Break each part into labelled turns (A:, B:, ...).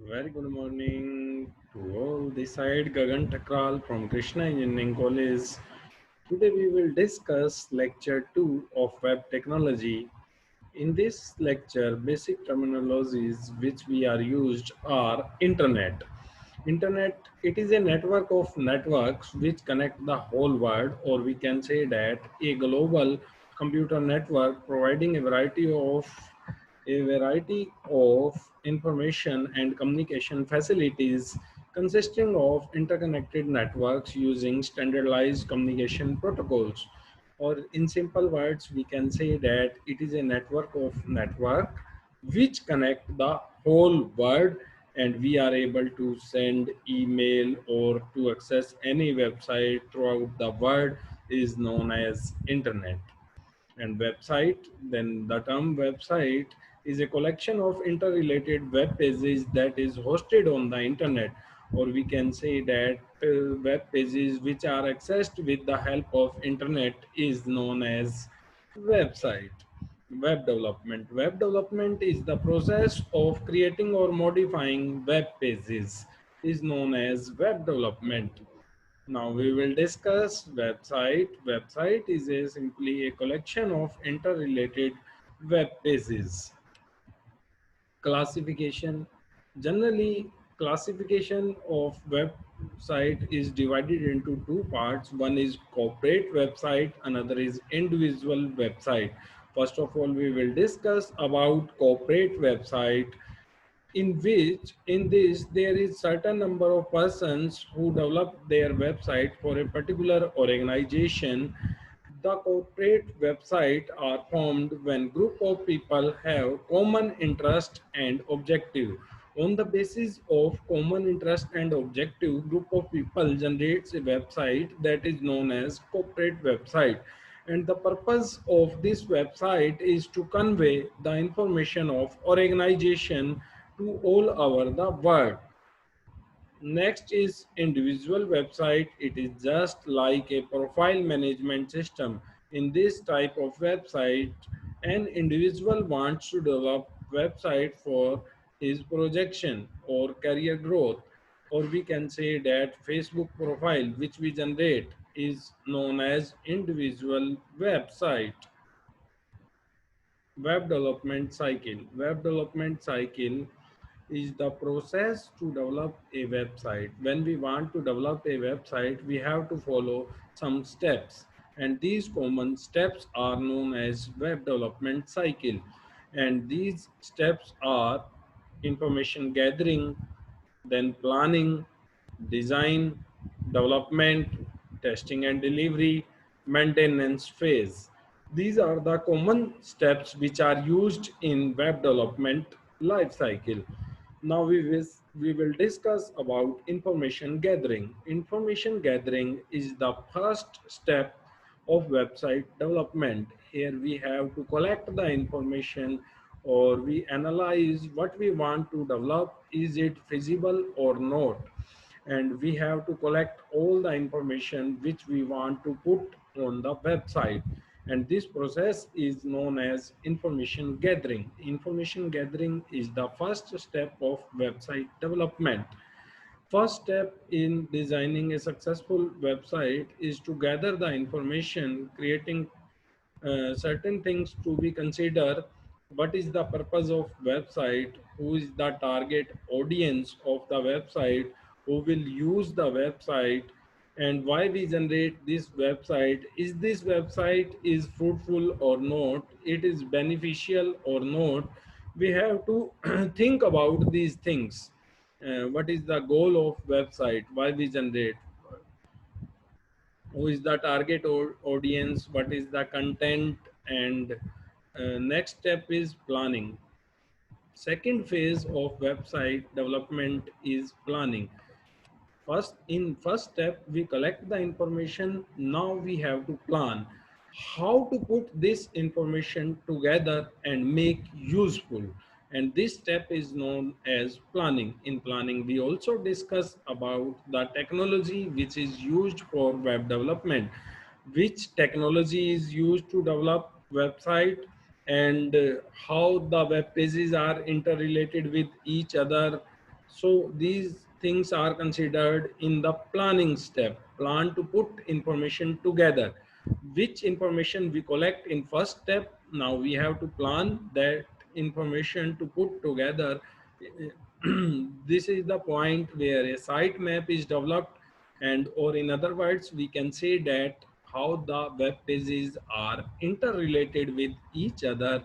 A: Very good morning to all. This side Gagan Thakral from Krishna Engineering College. Today we will discuss lecture 2 of web technology. In this lecture, basic terminologies which we are used are internet. Internet, it is a network of networks which connect the whole world, or we can say that a global computer network providing a variety of information and communication facilities consisting of interconnected networks using standardized communication protocols. Or in simple words, we can say that it is a network of network which connect the whole world, and we are able to send email or to access any website throughout the world is known as internet. And website, then the term website is a collection of interrelated web pages that is hosted on the internet, or we can say that web pages which are accessed with the help of internet is known as website. Web development is the process of creating or modifying web pages is known as web development. Now we will discuss website. Website is simply a collection of interrelated web pages. Classification. Generally, classification of website is divided into two parts. One is corporate website, another is individual website. First of all, we will discuss about corporate website, in which in this there is certain number of persons who develop their website for a particular organization. The corporate website are formed when group of people have common interest and objective. On the basis of common interest and objective, group of people generates a website that is known as corporate website. And the purpose of this website is to convey the information of organization to all over the world. Next is individual website. It is just like a profile management system. In this type of website, an individual wants to develop website for his projection or career growth, or we can say that Facebook profile which we generate is known as individual website. Web development cycle is the process to develop a website. When we want to develop a website, we have to follow some steps, and these common steps are known as web development cycle. And these steps are information gathering, then planning, design, development, testing and delivery, maintenance phase. These are the common steps which are used in web development life cycle. Now we will discuss about information gathering. Information gathering is the first step of website development. Here we have to collect the information, or we analyze what we want to develop, is it feasible or not, and we have to collect all the information which we want to put on the website, and this process is known as information gathering. Information gathering is the first step of website development. First step in designing a successful website is to gather the information, creating certain things to be considered. What is the purpose of website? Who is the target audience of the website? Who will use the website? And why we generate this website? Is this website is fruitful or not? It is beneficial or not? We have to think about these things. What is the goal of website? Why we generate? Who is the target audience, what is the content, and next step is planning. Second phase of website development is planning. First step we collect the information. Now we have to plan how to put this information together and make useful, and this step is known as planning. In planning we also discuss about the technology which is used for web development, which technology is used to develop website, and how the web pages are interrelated with each other, So these things are considered in the planning step. Plan to put information together. Which information we collect in first step? Now we have to plan that information to put together. This is the point where a site map is developed, and or in other words we can say that how the web pages are interrelated with each other.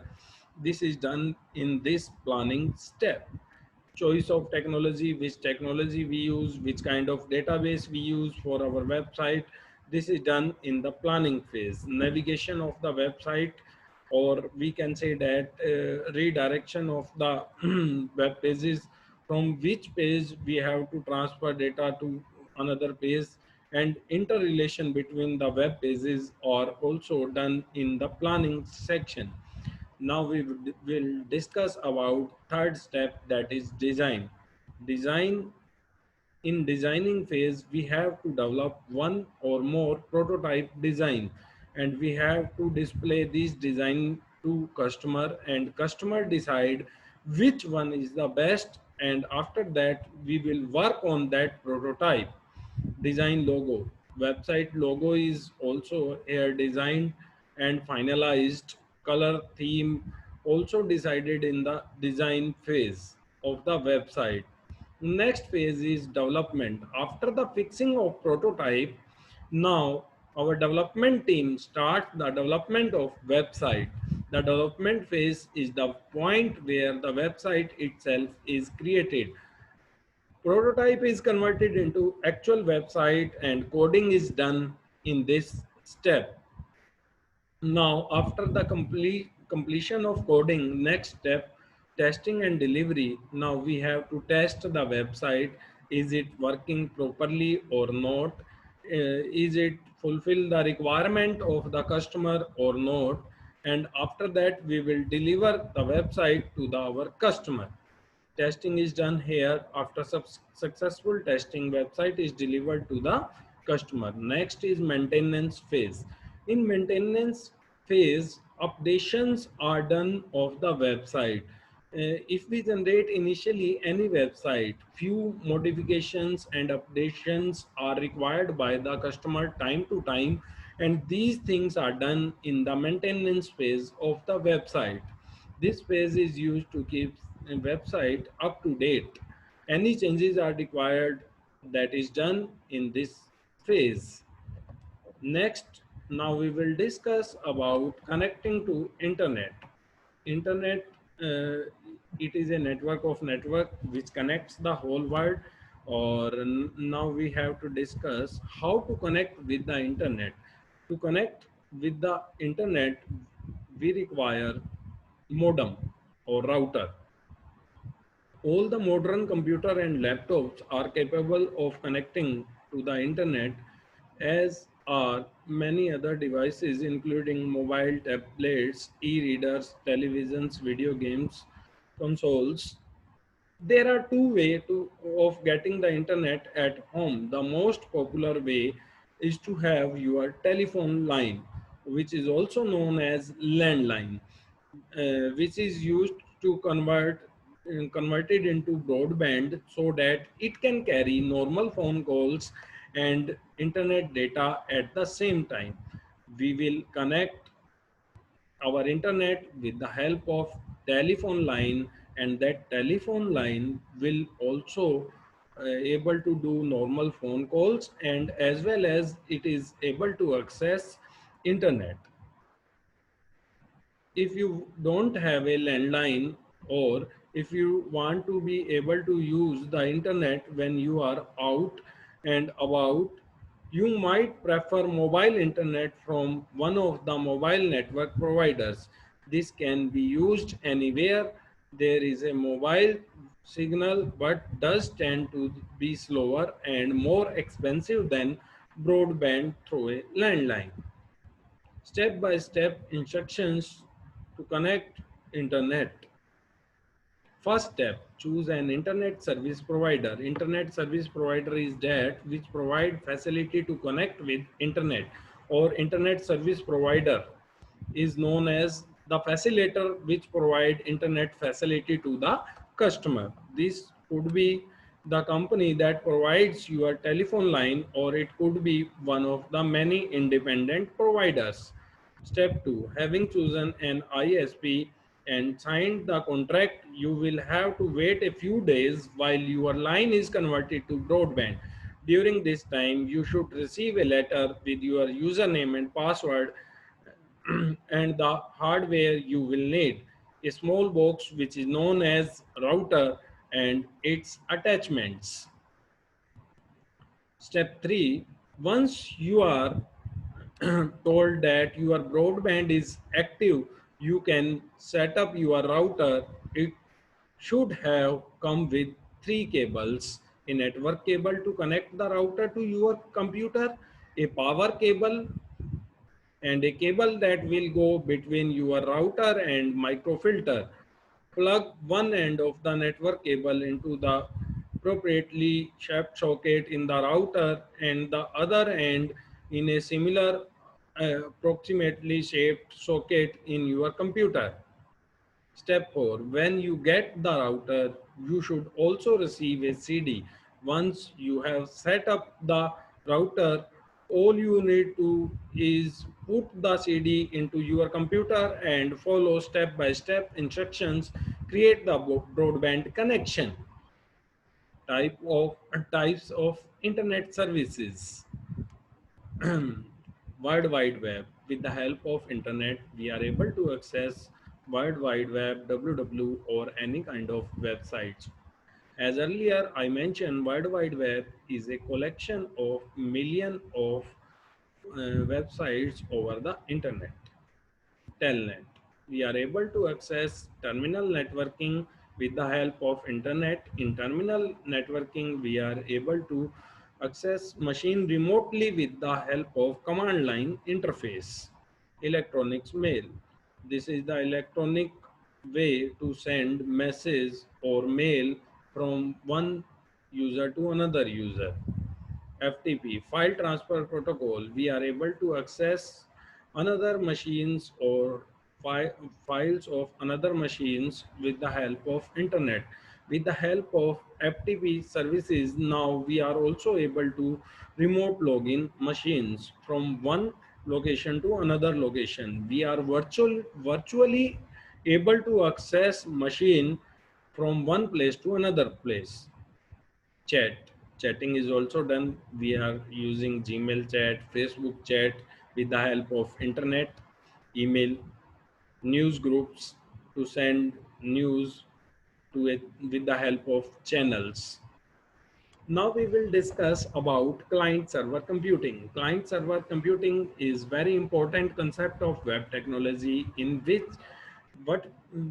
A: This is done in this planning step. Choice of technology, which technology we use, which kind of database we use for our website. This is done in the planning phase. Navigation of the website, or we can say that redirection of the web pages, from which page we have to transfer data to another page, and interrelation between the web pages are also done in the planning section. Now we will discuss about third step, that is design. Design In designing phase we have to develop one or more prototype design, and we have to display this design to customer, and customer decide which one is the best, and after that we will work on that prototype. Design logo. Website logo is also here designed and finalized. Color theme also decided in the design phase of the website. Next phase is development. After the fixing of prototype, now our development team starts the development of website. The development phase is the point where the website itself is created. Prototype is converted into actual website, and coding is done in this step. Now, after the completion of coding, next step, testing and delivery. Now we have to test the website. Is it working properly or not? Is it fulfill the requirement of the customer or not? And after that, we will deliver the website to our customer. Testing is done here. After successful testing, website is delivered to the customer. Next is maintenance phase. In maintenance phase, updations are done of the website. If we generate initially any website, few modifications and updations are required by the customer time to time, and these things are done in the maintenance phase of the website. This phase is used to keep a website up to date. Any changes are required, that is done in this phase. Next, now we will discuss about connecting to internet. Internet, it is a network of network which connects the whole world. Or now we have to discuss how to connect with the internet. To connect with the internet, we require modem or router. All the modern computer and laptops are capable of connecting to the internet, as are many other devices including mobile tablets, e-readers, televisions, video games, consoles. There are two ways of getting the internet at home. The most popular way is to have your telephone line, which is also known as landline, which is used to converted into broadband so that it can carry normal phone calls and internet data at the same time. We will connect our internet with the help of telephone line, and that telephone line will also able to do normal phone calls, and as well as it is able to access internet. If you don't have a landline, or if you want to be able to use the internet when you are out and about, you might prefer mobile internet from one of the mobile network providers. This can be used anywhere there is a mobile signal, but does tend to be slower and more expensive than broadband through a landline. Step-by-step instructions to connect internet. First step, choose an internet service provider. Internet service provider is that which provide facility to connect with internet, or internet service provider is known as the facilitator which provide internet facility to the customer. This could be the company that provides your telephone line, or it could be one of the many independent providers. Step 2. Having chosen an ISP and signed the contract, you will have to wait a few days while your line is converted to broadband. During this time, you should receive a letter with your username and password and the hardware you will need. A small box which is known as router and its attachments. Step 3. Once you are told that your broadband is active, you can set up your router. It should have come with three cables: a network cable to connect the router to your computer, a power cable, and a cable that will go between your router and microfilter. Plug one end of the network cable into the appropriately shaped socket in the router and the other end in a similar approximately shaped socket in your computer. Step 4. When you get the router, you should also receive a CD. Once you have set up the router, all you need to is put the CD into your computer and follow step-by-step instructions. Create the broadband connection. Types of internet services. World Wide Web. With the help of internet, we are able to access World Wide Web, www, or any kind of websites. As earlier I mentioned, World Wide Web is a collection of million of websites over the internet. Telnet. We are able to access terminal networking with the help of internet. In terminal networking, we are able to access machine remotely with the help of command line interface. Electronics mail. This is the electronic way to send message or mail from one user to another user. FTP, file transfer protocol, we are able to access another machines or files of another machines with the help of internet. With the help of FTP services, now we are also able to remote login machines from one location to another location. We are virtually able to access machine from one place to another place. Chatting is also done. We are using Gmail chat, Facebook chat with the help of internet, email, news groups to send news to it with the help of channels. Now we will discuss about client server computing. Client server computing is very important concept of web technology, in which what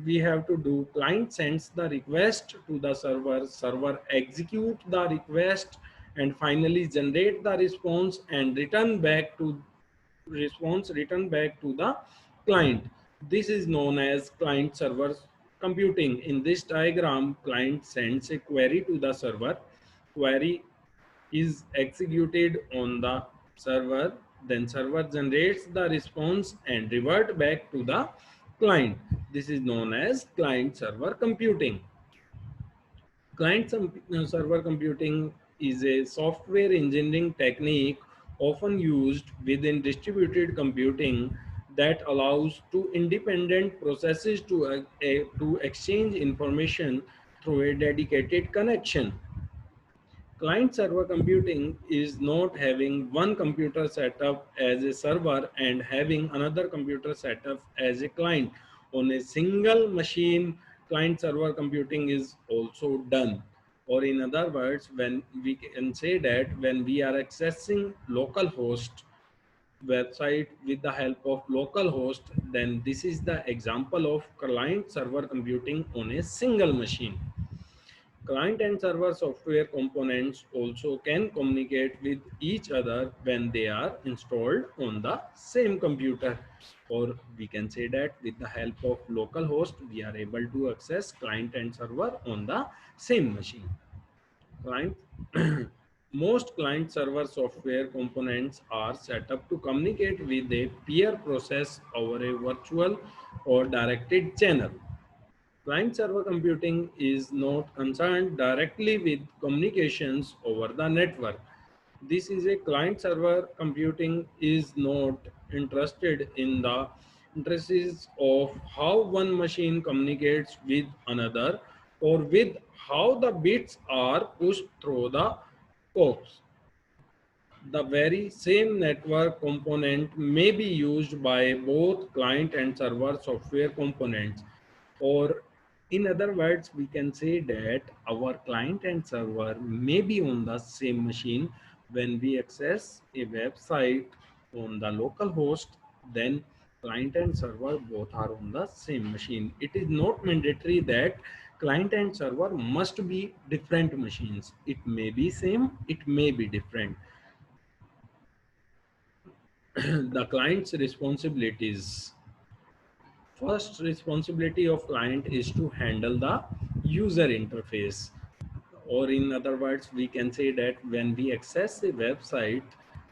A: we have to do, client sends the request to the server, server execute the request and finally generate the response and return back to the client. This is known as client server computing. In this diagram, client sends a query to the server. Query is executed on the server, then server generates the response and revert back to the client. This is known as client server computing. Server computing is a software engineering technique often used within distributed computing that allows two independent processes to exchange information through a dedicated connection. Client server computing is not having one computer set up as a server and having another computer set up as a client. On a single machine, client server computing is also done. Or in other words, when we can say that when we are accessing localhost website with the help of localhost, then this is the example of client server computing on a single machine. Client and server software components also can communicate with each other when they are installed on the same computer. Or we can say that with the help of localhost, we are able to access client and server on the same machine. Client Most client server software components are set up to communicate with a peer process over a virtual or directed channel. Client server computing is not concerned directly with communications over the network. This is a client server computing is not interested in the interests of how one machine communicates with another or with how the bits are pushed through the POPs. The very same network component may be used by both client and server software components. Or in other words, we can say that our client and server may be on the same machine. When we access a website on the local host, then client and server both are on the same machine. It is not mandatory that client and server must be different machines. It may be same, it may be different. The client's responsibilities. First responsibility of client is to handle the user interface. Or in other words, we can say that when we access a website,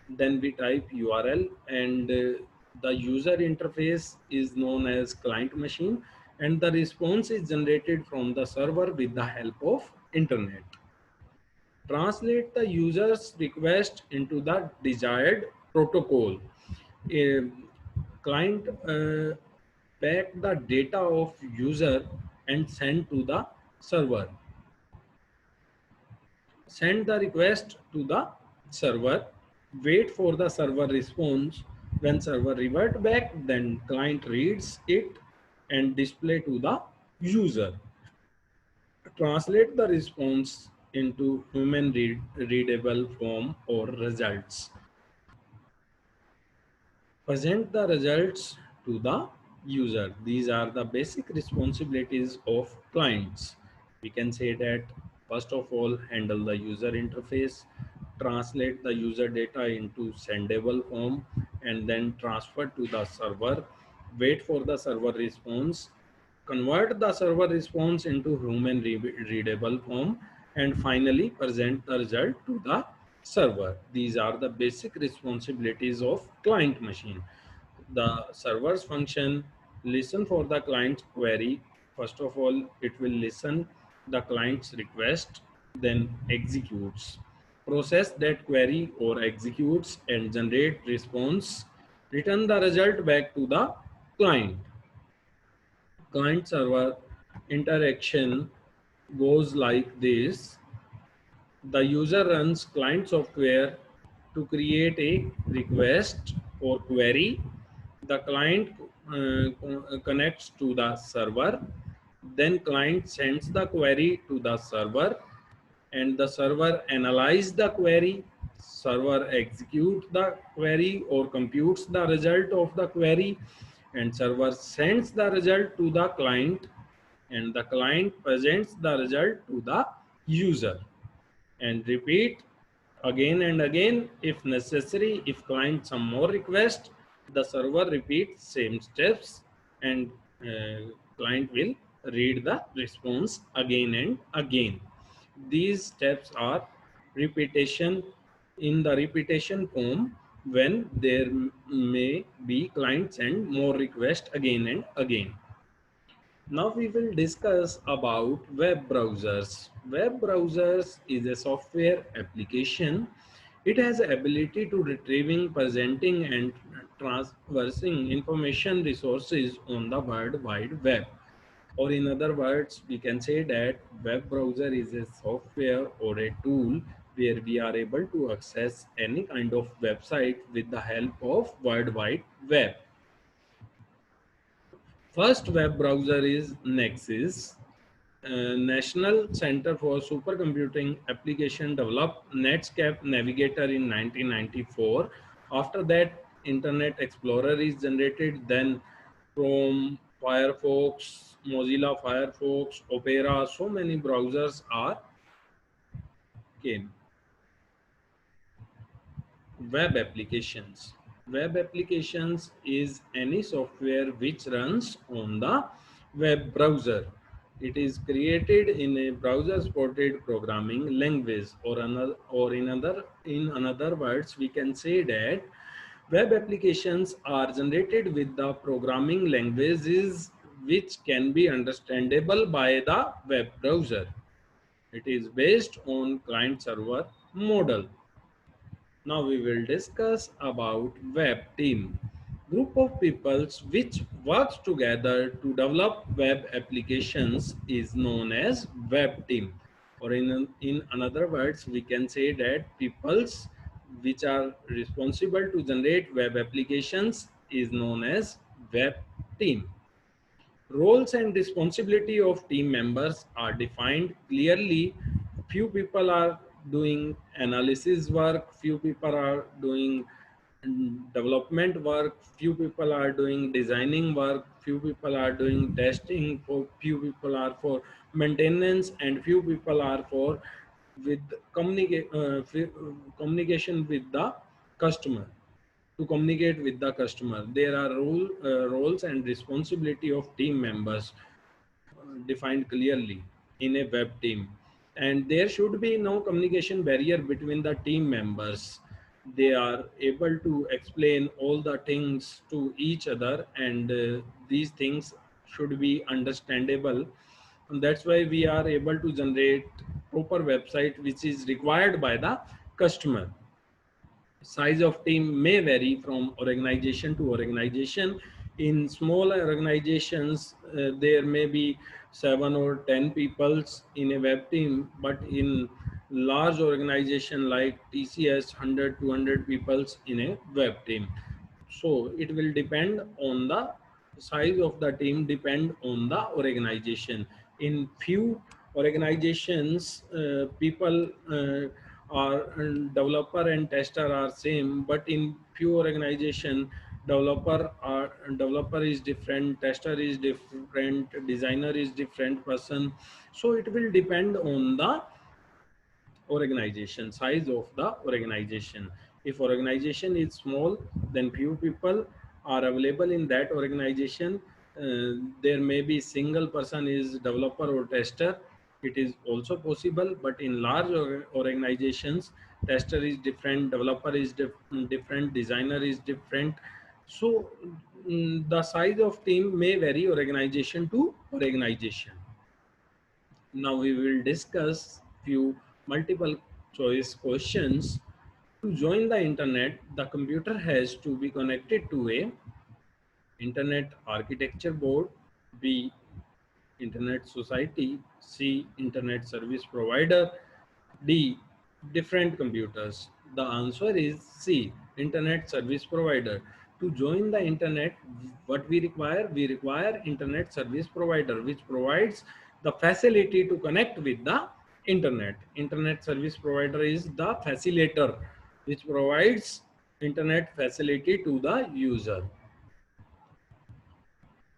A: then we type URL and the user interface is known as client machine, and the response is generated from the server with the help of internet. Translate the user's request into the desired protocol. A client pack the data of user and send to the server. Send the request to the server, wait for the server response. When server revert back, then client reads it and display to the user. Translate the response into human readable form or results. Present the results to the user. These are the basic responsibilities of clients. We can say that first of all, handle the user interface, translate the user data into sendable form, and then transfer to the server, wait for the server response, convert the server response into human readable form, and finally present the result to the server. These are the basic responsibilities of client machine. The server's function: listen for the client's query. First of all, it will listen the client's request, then executes, process that query or executes and generate response, return the result back to the client. Client server interaction goes like this. The user runs client software to create a request or query. The client connects to the server. Then client sends the query to the server, and the server analyzes the query. Server executes the query or computes the result of the query, and server sends the result to the client, and the client presents the result to the user, and repeat again and again if necessary. If client some more request, the server repeats same steps, and client will read the response again and again. These steps are repetition in the repetition form. When there may be client send more request again and again. Now we will discuss about web browsers. Web browsers is a software application. It has the ability to retrieving, presenting and transversing information resources on the World Wide Web. Or in other words, we can say that web browser is a software or a tool where we are able to access any kind of website with the help of World Wide Web. First web browser is Nexus. National Center for Supercomputing Application developed Netscape Navigator in 1994. After that, Internet Explorer is generated. Then Chrome, Firefox, Mozilla Firefox, Opera, so many browsers are came. Web applications. Web applications is any software which runs on the web browser. It is created in a browser supported programming language, or in another words, we can say that web applications are generated with the programming languages which can be understandable by the web browser. It is based on client-server model. Now we will discuss about web team. Group of peoples which works together to develop web applications is known as web team. Or in another words, we can say that peoples which are responsible to generate web applications is known as web team. Roles and responsibility of team members are defined clearly. Few people are doing analysis work, few people are doing development work, few people are doing designing work, few people are doing testing, few people are for maintenance, and few people are for with communication with the customer, to communicate with the customer. There are roles and responsibility of team members defined clearly in a web team, and there should be no communication barrier between the team members. They are able to explain all the things to each other, and these things should be understandable. And that's why we are able to generate proper website which is required by the customer. Size of team may vary from organization to organization. In small organizations, there may be 7 or 10 peoples in a web team, but in large organization like TCS, 100, 200 peoples in a web team. So it will depend on the size of the team, depend on the organization. In few organizations, people are developer and tester are same, but in few organization, developer is different, tester is different, designer is different person. So it will depend on the organization, size of the organization. If organization is small, then few people are available in that organization. There may be single person is developer or tester. It is also possible, but in large organizations, tester is different, developer is different, designer is different. So the size of team may vary organization to organization. Now we will discuss few multiple choice questions. To join the internet, the computer has to be connected to a internet architecture board, B internet society, C internet service provider, D different computers. The answer is C internet service provider. To join the internet, what we require? We require internet service provider which provides the facility to connect with the internet. Internet service provider is the facilitator which provides internet facility to the user.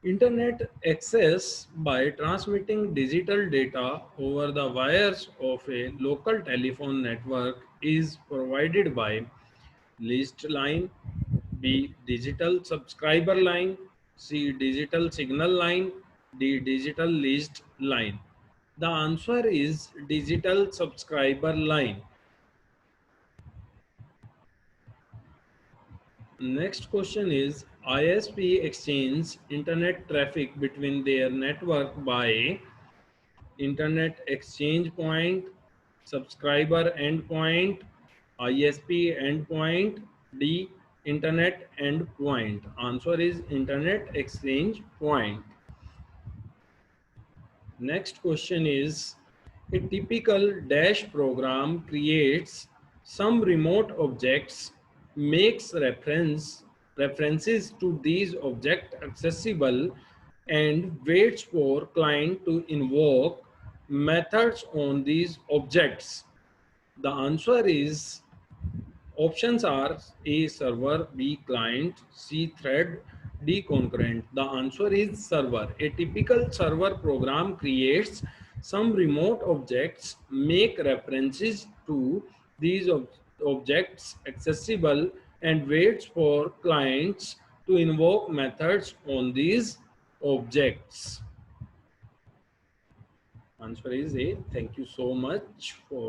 A: Internet access by transmitting digital data over the wires of a local telephone network is provided by list line, B digital subscriber line, C digital signal line, D digital list line. The answer is digital subscriber line. Next question is ISP exchange internet traffic between their network by internet exchange point, subscriber endpoint, ISP endpoint, D internet endpoint. Answer is internet exchange point. Next question is a typical dash program creates some remote objects, makes references to these objects accessible, and waits for client to invoke methods on these objects. The answer is options are A server, B client, C thread, D concurrent. The answer is server. A typical server program creates some remote objects, make references to these objects accessible, and waits for clients to invoke methods on these objects. Answer is A. Thank you so much for